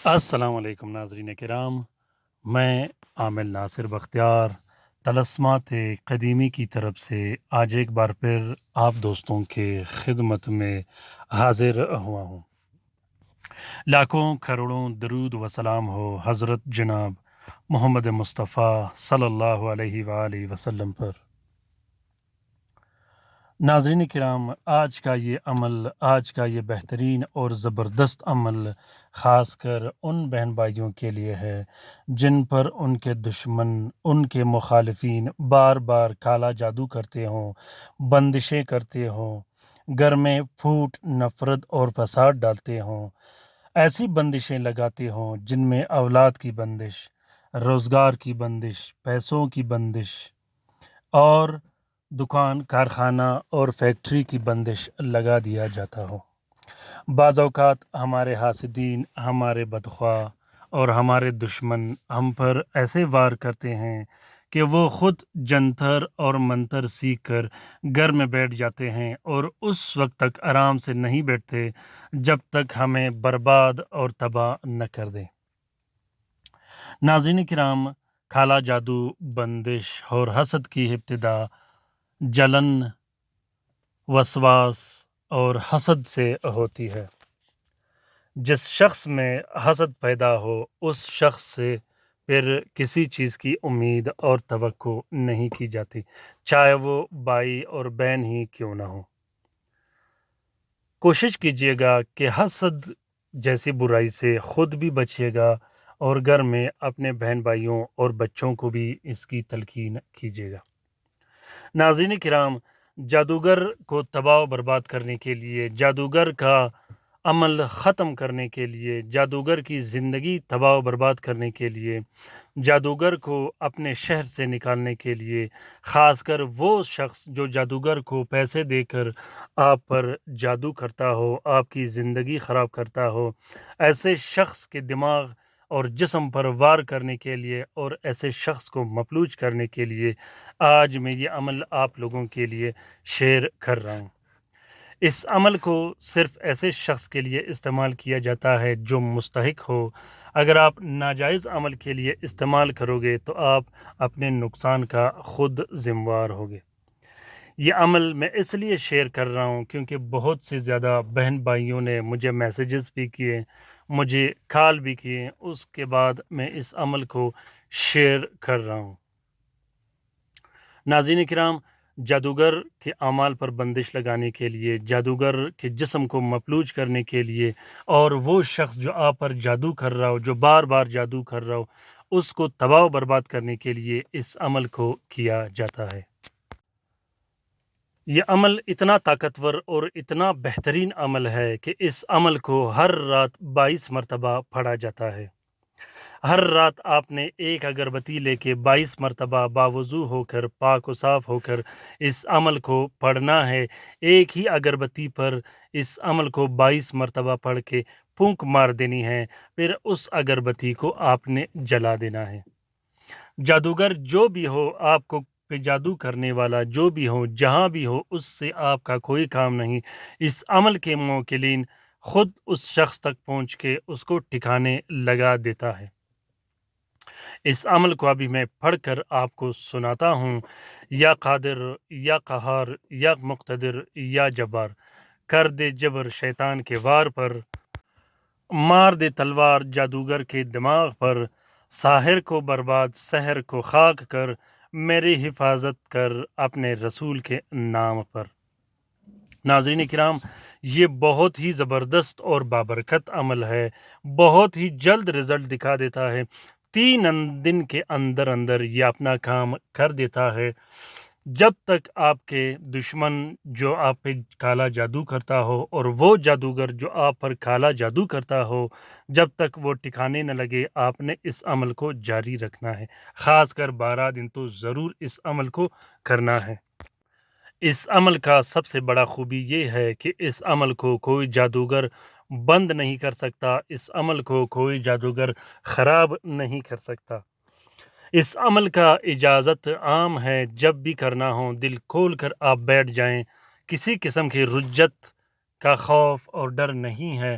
السلام علیکم ناظرین کرام، میں عامل ناصر بختیار طلسمات قدیمی کی طرف سے آج ایک بار پھر آپ دوستوں کے خدمت میں حاضر ہوا ہوں۔ لاکھوں کروڑوں درود و سلام ہو حضرت جناب محمد مصطفیٰ صلی اللہ علیہ وآلہ وسلم پر۔ ناظرین کرام، آج کا یہ بہترین اور زبردست عمل خاص کر ان بہن بھائیوں کے لیے ہے جن پر ان کے دشمن، ان کے مخالفین بار بار کالا جادو کرتے ہوں، بندشیں کرتے ہوں، گھر میں پھوٹ، نفرت اور فساد ڈالتے ہوں، ایسی بندشیں لگاتے ہوں جن میں اولاد کی بندش، روزگار کی بندش، پیسوں کی بندش اور دکان، کارخانہ اور فیکٹری کی بندش لگا دیا جاتا ہو۔ بعض اوقات ہمارے حاسدین، ہمارے بدخواہ اور ہمارے دشمن ہم پر ایسے وار کرتے ہیں کہ وہ خود جنتر اور منتر سیکھ کر گھر میں بیٹھ جاتے ہیں اور اس وقت تک آرام سے نہیں بیٹھتے جب تک ہمیں برباد اور تباہ نہ کر دیں۔ ناظرین کرام، کالا جادو، بندش اور حسد کی ابتدا جلن، وسواس اور حسد سے ہوتی ہے۔ جس شخص میں حسد پیدا ہو اس شخص سے پھر کسی چیز کی امید اور توقع نہیں کی جاتی، چاہے وہ بھائی اور بہن ہی کیوں نہ ہو۔ کوشش کیجیے گا کہ حسد جیسی برائی سے خود بھی بچیے گا اور گھر میں اپنے بہن بھائیوں اور بچوں کو بھی اس کی تلقین کیجیے گا۔ ناظرین کرام، جادوگر کو تباہ و برباد کرنے کے لیے، جادوگر کا عمل ختم کرنے کے لیے، جادوگر کی زندگی تباہ و برباد کرنے کے لیے، جادوگر کو اپنے شہر سے نکالنے کے لیے، خاص کر وہ شخص جو جادوگر کو پیسے دے کر آپ پر جادو کرتا ہو، آپ کی زندگی خراب کرتا ہو، ایسے شخص کے دماغ اور جسم پر وار کرنے کے لیے اور ایسے شخص کو مفلوج کرنے کے لیے آج میں یہ عمل آپ لوگوں کے لیے شیئر کر رہا ہوں۔ اس عمل کو صرف ایسے شخص کے لیے استعمال کیا جاتا ہے جو مستحق ہو۔ اگر آپ ناجائز عمل کے لیے استعمال کرو گے تو آپ اپنے نقصان کا خود ذمہ وار ہوگے۔ یہ عمل میں اس لیے شیئر کر رہا ہوں کیونکہ بہت سے زیادہ بہن بھائیوں نے مجھے میسیجز بھی کیے، مجھے کال بھی کیے، اس کے بعد میں اس عمل کو شیئر کر رہا ہوں۔ ناظرین کرام، جادوگر کے اعمال پر بندش لگانے کے لیے، جادوگر کے جسم کو مفلوج کرنے کے لیے اور وہ شخص جو آپ پر جادو کر رہا ہو، جو بار بار جادو کر رہا ہو، اس کو تباہ و برباد کرنے کے لیے اس عمل کو کیا جاتا ہے۔ یہ عمل اتنا طاقتور اور اتنا بہترین عمل ہے کہ اس عمل کو ہر رات 22 مرتبہ پڑھا جاتا ہے۔ ہر رات آپ نے ایک اگربتی لے کے 22 مرتبہ باوضو ہو کر، پاک و صاف ہو کر اس عمل کو پڑھنا ہے۔ ایک ہی اگربتی پر اس عمل کو 22 مرتبہ پڑھ کے پھونک مار دینی ہے، پھر اس اگربتی کو آپ نے جلا دینا ہے۔ جادوگر جو بھی ہو، آپ کو پہ جادو کرنے والا جو بھی ہو، جہاں بھی ہو، اس سے آپ کا کوئی کام نہیں۔ اس عمل کے موکلین خود اس شخص تک پہنچ کے اس کو ٹھکانے لگا دیتا ہے۔ اس عمل کو ابھی میں پڑھ کر آپ کو سناتا ہوں۔ یا قادر، یا قہار، یا مقتدر، یا جبار، کر دے جبر شیطان کے وار پر، مار دے تلوار جادوگر کے دماغ پر، ساحر کو برباد، سحر کو خاک کر، میری حفاظت کر اپنے رسول کے نام پر۔ ناظرین کرام، یہ بہت ہی زبردست اور بابرکت عمل ہے، بہت ہی جلد رزلٹ دکھا دیتا ہے۔ 3 دن کے اندر اندر یہ اپنا کام کر دیتا ہے۔ جب تک آپ کے دشمن جو آپ پہ کالا جادو کرتا ہو اور وہ جادوگر جو آپ پر کالا جادو کرتا ہو، جب تک وہ ٹھکانے نہ لگے، آپ نے اس عمل کو جاری رکھنا ہے۔ خاص کر 12 دن تو ضرور اس عمل کو کرنا ہے۔ اس عمل کا سب سے بڑا خوبی یہ ہے کہ اس عمل کو کوئی جادوگر بند نہیں کر سکتا، اس عمل کو کوئی جادوگر خراب نہیں کر سکتا۔ اس عمل کا اجازت عام ہے، جب بھی کرنا ہو دل کھول کر آپ بیٹھ جائیں، کسی قسم کی رجت کا خوف اور ڈر نہیں ہے۔